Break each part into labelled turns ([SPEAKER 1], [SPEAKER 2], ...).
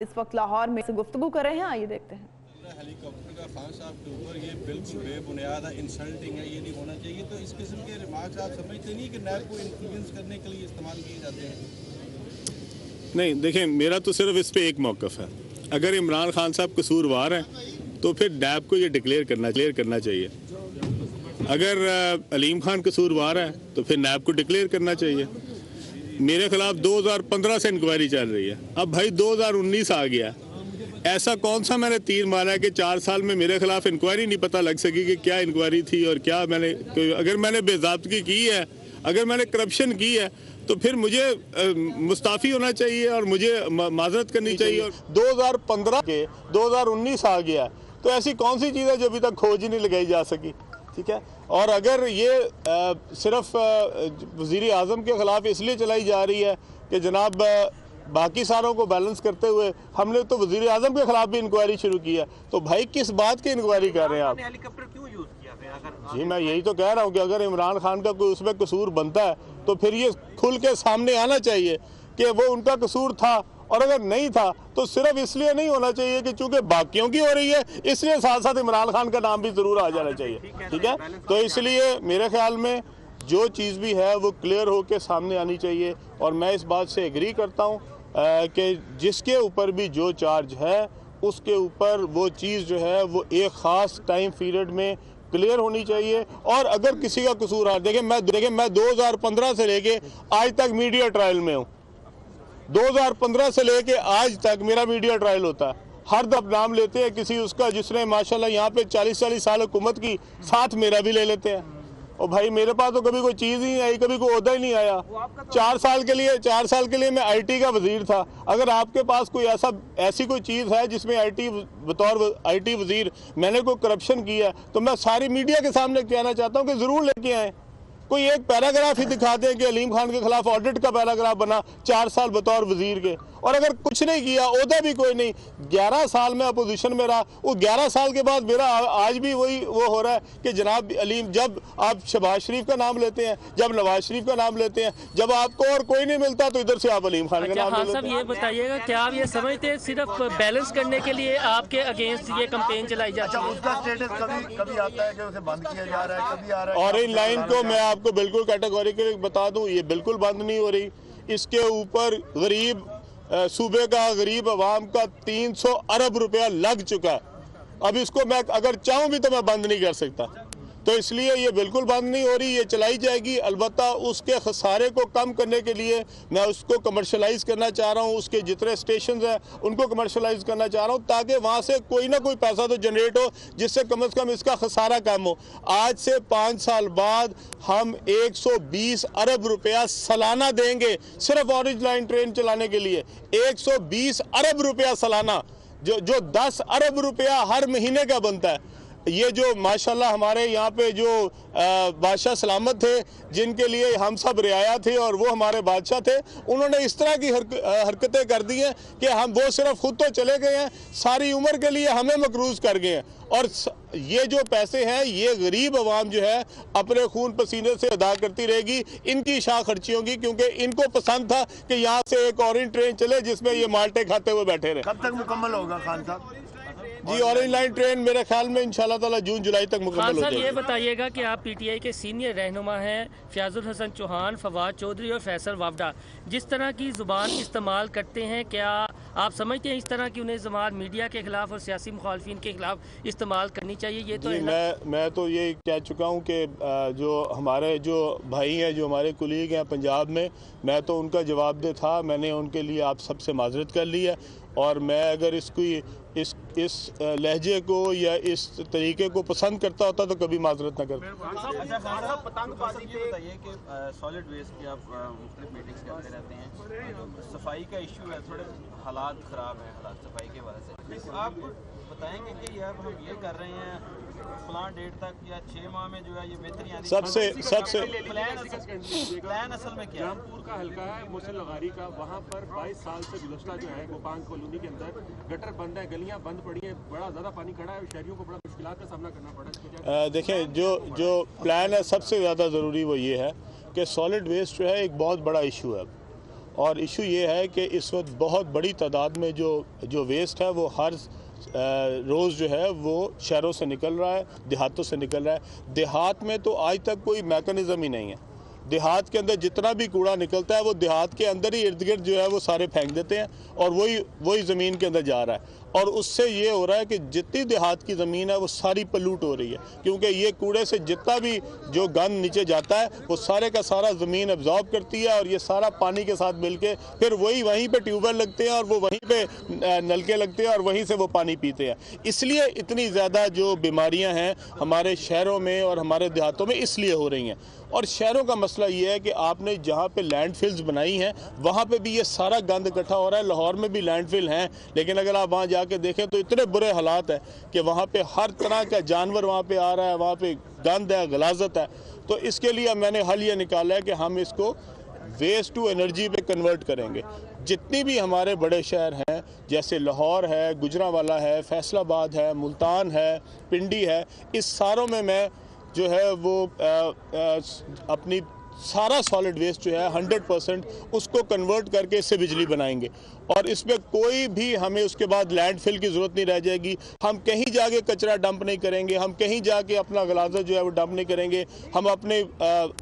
[SPEAKER 1] इस वक्त लाहौर में से गुफ्तगू कर रहे हैं, आइए देखते हैं।
[SPEAKER 2] हेलीकॉप्टर का खान साहब के ऊपर ये बिल्कुल बेबुनियाद है, इंसल्टिंग है, ये नहीं होना चाहिए। तो इस किस्म के रिमार्क्स आप समझते नहीं कि नैब को इन्फ्लुएंस करने के लिए इस्तेमाल किए जाते हैं?
[SPEAKER 3] नहीं, देखें, मेरा तो सिर्फ इस पे एक मौक़िफ़ है। अगर इमरान खान साहब कसूरवार हैं तो फिर नैब को ये डिक्लेयर करना चाहिए। अगर अलीम खान कसूरवार है तो फिर नैब को डिक्लेयर करना चाहिए। मेरे खिलाफ 2015 से इंक्वायरी चल रही है, अब भाई 2019 आ गया। ऐसा कौन सा मैंने तीर मारा है कि 4 साल में मेरे खिलाफ इंक्वायरी नहीं पता लग सकी कि क्या इंक्वायरी थी और क्या मैंने, अगर मैंने बेज़ाब्तगी की है, अगर मैंने करप्शन की है तो फिर मुझे मुस्ताफ़ी होना चाहिए और मुझे माजरत करनी चाहिए। और 2015 के 2019 आ गया, तो ऐसी कौन सी चीज़ है जो अभी तक खोज ही नहीं लगाई जा सकी? ठीक है। और अगर ये सिर्फ वज़ीर आज़म के ख़िलाफ़ इसलिए चलाई जा रही है कि जनाब बाकी सारों को बैलेंस करते हुए हमने तो वज़ीर आज़म के ख़िलाफ़ भी इंक्वायरी शुरू की है, तो भाई किस बात की इंक्वायरी कर रहे हैं आप?
[SPEAKER 4] हेलीकॉप्टर क्यों यूज़ किया फिर?
[SPEAKER 3] जी, मैं यही तो कह रहा हूँ कि अगर इमरान खान का कोई उसमें कसूर बनता है तो फिर ये खुल के सामने आना चाहिए कि वो उनका कसूर था, और अगर नहीं था तो सिर्फ इसलिए नहीं होना चाहिए कि चूंकि बाकियों की हो रही है इसलिए साथ साथ इमरान खान का नाम भी ज़रूर आ जाना चाहिए। ठीक है, तो इसलिए मेरे ख्याल में जो चीज़ भी है वो क्लियर होकर सामने आनी चाहिए। और मैं इस बात से एग्री करता हूँ कि जिसके ऊपर भी जो चार्ज है उसके ऊपर वो चीज़ जो है वो एक ख़ास टाइम पीरियड में क्लियर होनी चाहिए। और अगर किसी का कसूर है, देखें मैं 2015 से लेके आज तक मीडिया ट्रायल में हूँ। 2015 से लेके आज तक मेरा मीडिया ट्रायल होता है। हर दफ नाम लेते हैं किसी उसका जिसने माशाल्लाह यहाँ पे 40 साल हुकूमत की, साथ मेरा भी ले लेते हैं। और भाई मेरे पास तो कभी कोई चीज़ ही नहीं आई, कभी कोई ओहदा ही नहीं आया। 4 साल के लिए मैं आईटी का वजीर था। अगर आपके पास कोई ऐसी कोई चीज़ है जिसमें बतौर आईटी वजीर मैंने कोई करप्शन किया है तो मैं सारी मीडिया के सामने कहना चाहता हूँ कि ज़रूर लेके आएँ। कोई एक पैराग्राफ ही दिखा दें कि अलीम खान के खिलाफ ऑडिट का पैराग्राफ बना 4 साल बतौर वजीर के, और अगर कुछ नहीं किया, ओहदा भी कोई नहीं, 11 साल में अपोजिशन में रहा, वो 11 साल के बाद मेरा आज भी वही वो हो रहा है कि जनाब अलीम, जब आप शहबाज शरीफ का नाम लेते हैं, जब नवाज शरीफ का नाम लेते हैं, जब आपको और कोई नहीं मिलता तो इधर से आप अलीम खान का नाम लेते हैं।
[SPEAKER 5] ये बताइएगा, क्या आप ये समझते हैं सिर्फ बैलेंस करने के लिए आपके अगेंस्ट ये कैंपेन चलाई जाती है?
[SPEAKER 4] उसका स्टेटस कभी आता है कि उसे बंद किया जा रहा है, कभी आ रहा है।
[SPEAKER 3] और इन लाइन को मैं आपको बिल्कुल कैटेगोरिकली बता दूं, ये बिल्कुल बंद नहीं हो रही। इसके ऊपर गरीब सूबे का गरीब अवाम का 300 अरब रुपया लग चुका है। अब इसको मैं अगर चाहूँ भी तो मैं बंद नहीं कर सकता, तो इसलिए ये बिल्कुल बंद नहीं हो रही, ये चलाई जाएगी। अलबत्ता उसके खसारे को कम करने के लिए मैं उसको कमर्शलाइज़ करना चाह रहा हूँ, उसके जितने स्टेशन हैं उनको कमर्शलाइज़ करना चाह रहा हूँ ताकि वहाँ से कोई ना कोई पैसा तो जनरेट हो जिससे कम से कम इसका खसारा कम हो। आज से 5 साल बाद हम 120 अरब रुपया सालाना देंगे सिर्फ ऑरेंज लाइन ट्रेन चलाने के लिए। 120 अरब रुपया सालाना, जो 10 अरब रुपया हर महीने का बनता है। ये जो माशाल्लाह हमारे यहाँ पे जो बादशाह सलामत थे, जिनके लिए हम सब रियाया थे और वो हमारे बादशाह थे, उन्होंने इस तरह की हरकतें कर दी हैं कि हम वो सिर्फ खुद तो चले गए हैं, सारी उम्र के लिए हमें मकरूज कर गए हैं। और ये जो पैसे हैं ये गरीब अवाम जो है अपने खून पसीने से अदा करती रहेगी, इनकी शाह खर्ची होगी, क्योंकि इनको पसंद था कि यहाँ से एक ऑरेंज ट्रेन चले जिसमें ये माल्टे खाते हुए बैठे रहे।
[SPEAKER 4] कब तक मुकम्मल होगा खान साहब?
[SPEAKER 3] जी, ऑरेंज लाइन ट्रेन मेरे ख्याल में इंशाल्लाह ताला जून जुलाई तक मुकम्मल हो जाएगी।
[SPEAKER 5] ये बताइएगा कि आप पीटीआई के सीनियर रहनुमा हैं, फ़याज़ुल हसन चौहान, फवाद चौधरी और फैसल वावडा जिस तरह की ज़ुबान इस्तेमाल करते हैं, क्या आप समझते हैं इस तरह की उन्हें ज़ुबान मीडिया के खिलाफ और सियासी मुखालफिन के खिलाफ इस्तेमाल करनी चाहिए? ये तो
[SPEAKER 3] मैं तो ये कह चुका हूँ कि जो हमारे जो भाई हैं, जो हमारे कुलीग हैं पंजाब में, मैं तो उनका जवाबदेह था। मैंने उनके लिए आप सबसे माजरत कर ली है, और मैं अगर इस लहजे को या इस तरीके को पसंद करता होता तो कभी माजरत न करता।
[SPEAKER 2] पतंगबाजी पे बताइए कि सॉलिड वेस्ट की आप मुख्तलिफ मीटिंग्स करते रहते हैं, सफाई का इशू है, थोड़े हालात ख़राब हैं, हालात सफाई की वजह से। आप बताएंगे कि यार हम ये कर रहे हैं फलां डेट तक या 6 माह में जो है ये बेहतरी आनी
[SPEAKER 3] सबसे
[SPEAKER 2] प्लान असल में क्या है?
[SPEAKER 6] रामपुर का हल्का है, मुसल लगारी का, वहाँ पर 22 साल से गुज़श्ता जो है गोपांग कॉलोनी के अंदर गटर बंद है, गलियाँ बंद पड़ी हैं, बड़ा ज़्यादा पानी खड़ा है, शहरियों को बड़ा मुश्किलात का सामना करना पड़ा है।
[SPEAKER 3] देखें, जो प्लान है सबसे ज़्यादा ज़रूरी वो ये है कि सॉलिड वेस्ट जो है एक बहुत बड़ा इशू है, और इशू ये है कि इस वक्त बहुत बड़ी तादाद में जो वेस्ट है वो हर रोज़ जो है वो शहरों से निकल रहा है, देहातों से निकल रहा है। देहात में तो आज तक कोई मैकेनिज़्म ही नहीं है। देहात के अंदर जितना भी कूड़ा निकलता है वो देहात के अंदर ही इर्द गिर्द जो है वो सारे फेंक देते हैं और वही ज़मीन के अंदर जा रहा है। और उससे ये हो रहा है कि जितनी देहात की ज़मीन है वो सारी पलूट हो रही है, क्योंकि ये कूड़े से जितना भी जो गंद नीचे जाता है वो सारे का सारा ज़मीन एब्जॉर्ब करती है और ये सारा पानी के साथ मिलके फिर वहीं पे ट्यूबवेल लगते हैं और वो वहीं पे नलके लगते हैं और वहीं से वो पानी पीते हैं। इसलिए इतनी ज़्यादा जो बीमारियां हैं हमारे शहरों में और हमारे देहातों में इसलिए हो रही हैं। और शहरों का मसला ये है कि आपने जहाँ पे लैंडफिल्स बनाई हैं वहाँ पे भी ये सारा गंद इकट्ठा हो रहा है। लाहौर में भी लैंडफिल हैं, लेकिन अगर आप वहाँ जाके देखें तो इतने बुरे हालात है कि वहाँ पे हर तरह का जानवर वहाँ पे आ रहा है, वहाँ पे गंद है, गलाजत है। तो इसके लिए मैंने हल ये निकाला है कि हम इसको वेस्ट टू एनर्जी पे कन्वर्ट करेंगे। जितनी भी हमारे बड़े शहर हैं जैसे लाहौर है, गुजरांवाला है, फैसलाबाद है, मुल्तान है, पिंडी है, इस सारों में मैं जो है वो अपनी सारा सॉलिड वेस्ट जो है 100% उसको कन्वर्ट करके इससे बिजली बनाएंगे और इसमें कोई भी हमें उसके बाद लैंडफिल की ज़रूरत नहीं रह जाएगी। हम कहीं जाके कचरा डंप नहीं करेंगे, हम कहीं जाके अपना गलाजा जो है वो डंप नहीं करेंगे, हम अपने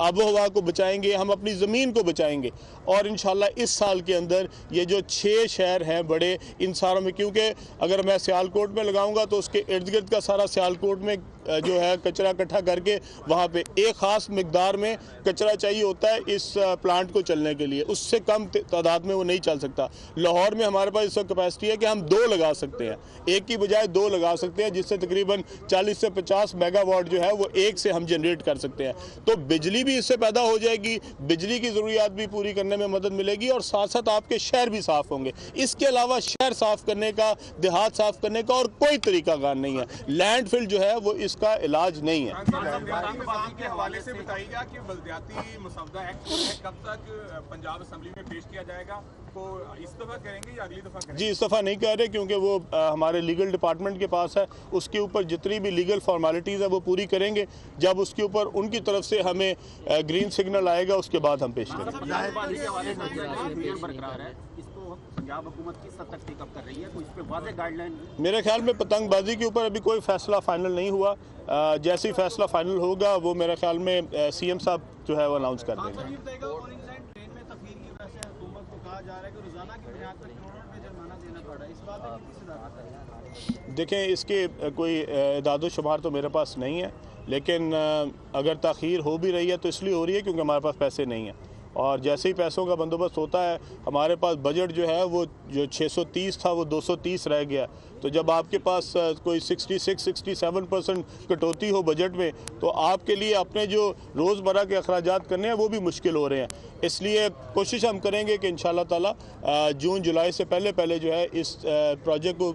[SPEAKER 3] आबो हवा को बचाएंगे, हम अपनी ज़मीन को बचाएंगे। और इंशाल्लाह इस साल के अंदर ये जो 6 शहर हैं बड़े, इन सारों में, क्योंकि अगर मैं सियालकोट में लगाऊंगा तो उसके इर्द गिर्द का सारा सियालकोट में जो है कचरा इकट्ठा करके वहाँ पे एक ख़ास मिकदार में कचरा चाहिए होता है इस प्लांट को चलने के लिए, उससे कम तादाद में वो नहीं चल सकता। लाहौर में हमारे पास इस वक्त कैपेसिटी है कि हम 2 लगा सकते हैं, एक की बजाय 2 लगा सकते हैं, जिससे तकरीबन 40 से 50 मेगावाट जो है वो एक से हम जनरेट कर सकते हैं। तो बिजली भी इससे पैदा हो जाएगी, बिजली की ज़रूरियात भी पूरी करने में मदद मिलेगी और साथ साथ आपके शहर भी साफ़ होंगे। इसके अलावा शहर साफ़ करने का, देहात साफ़ करने का और कोई तरीकाकार नहीं है। लैंडफिल जो है वो इसका इलाज नहीं है।
[SPEAKER 7] के हवाले से बताइएगा कि बल्दियाती मसौदा एक्ट कब तक पंजाब असेंबली में पेश किया जाएगा, तो इस दफ़ा करेंगे या अगली दफ़ा करेंगे? जी,
[SPEAKER 3] इस दफ़ा नहीं कर रहे क्योंकि वो हमारे लीगल डिपार्टमेंट के पास है, उसके ऊपर जितनी भी लीगल फॉर्मेलिटीज़ है वो पूरी करेंगे। जब उसके ऊपर उनकी तरफ से हमें ग्रीन सिग्नल आएगा उसके बाद हम पेश करेंगे। मेरे ख्याल में पतंगबाजी के ऊपर अभी कोई फैसला फाइनल नहीं हुआ। जैसे ही फैसला फाइनल होगा वो मेरे ख्याल में सीएम साहब जो है वो अनाउंस कर देंगे। देखें, इसके कोई इदाद शुमार तो मेरे पास नहीं है, लेकिन अगर ताख़ीर हो भी रही है तो इसलिए हो रही है क्योंकि हमारे पास पैसे नहीं हैं। और जैसे ही पैसों का बंदोबस्त होता है, हमारे पास बजट जो है वो जो 630 था वो 230 रह गया। तो जब आपके पास कोई 66-67% कटौती हो बजट में, तो आपके लिए अपने जो रोज़मर्रा के अखराजात करने हैं वो भी मुश्किल हो रहे हैं। इसलिए कोशिश हम करेंगे कि इंशाल्लाह ताला जून जुलाई से पहले जो है इस प्रोजेक्ट को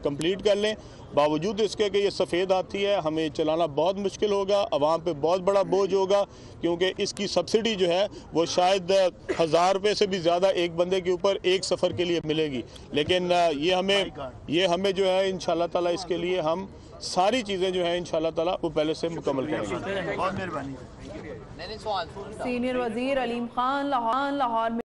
[SPEAKER 3] कंप्लीट कर लें। बावजूद इसके कि ये सफ़ेद हाथी है, हमें चलाना बहुत मुश्किल होगा, आवाम पे बहुत बड़ा बोझ होगा, क्योंकि इसकी सब्सिडी जो है वो शायद 1000 रुपये से भी ज़्यादा एक बंदे के ऊपर एक सफ़र के लिए मिलेगी। लेकिन ये हमें जो है इंशाल्लाह ताला इसके लिए हम सारी चीज़ें जो है इंशाल्लाह ताला वो पहले से मुकम्मल करेंगे।
[SPEAKER 4] बहुत मेहरबानी।
[SPEAKER 1] सीनियर वज़ीर अलीम खान लाहौर में